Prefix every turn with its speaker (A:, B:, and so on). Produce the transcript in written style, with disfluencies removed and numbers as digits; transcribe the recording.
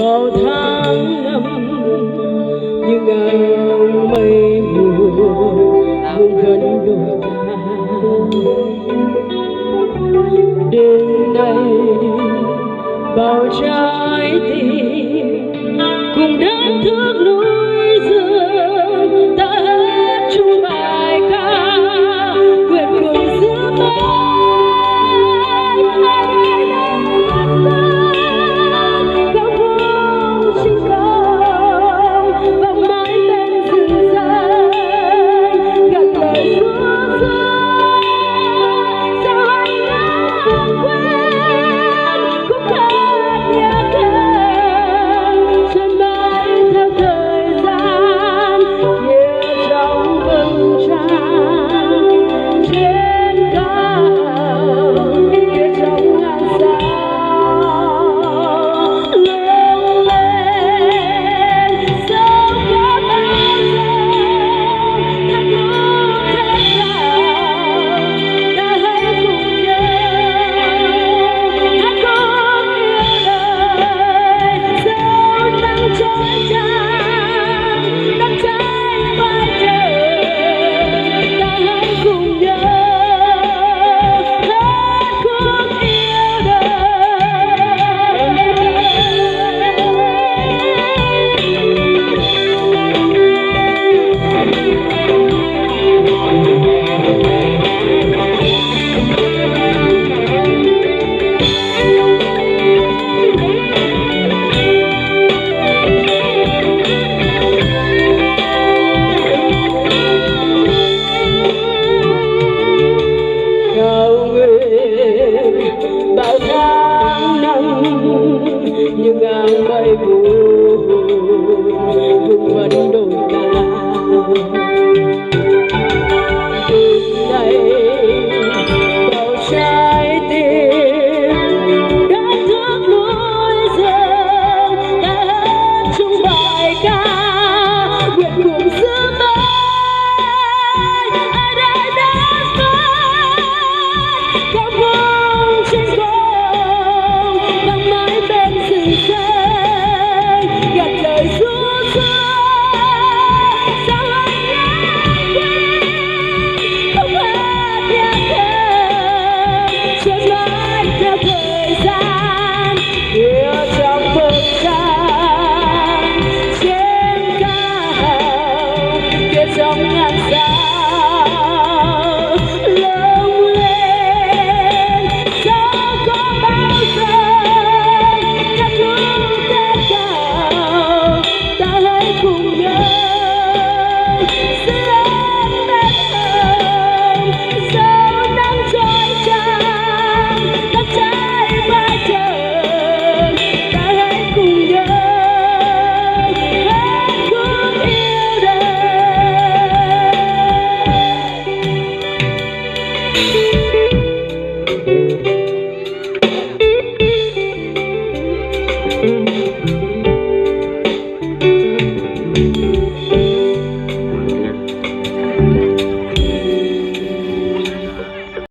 A: bao tháng năm như ngàn mây mùa vương vấn đôi ta. Đêm nay bao trái tim cùng đánh thức núi rừng, ta hát chung bài ca nguyện cùng giữa mây. Bao tháng năm như ngàn mây buồn vương vấn đôi ta. Đêm nay bao trái tim đã thức núi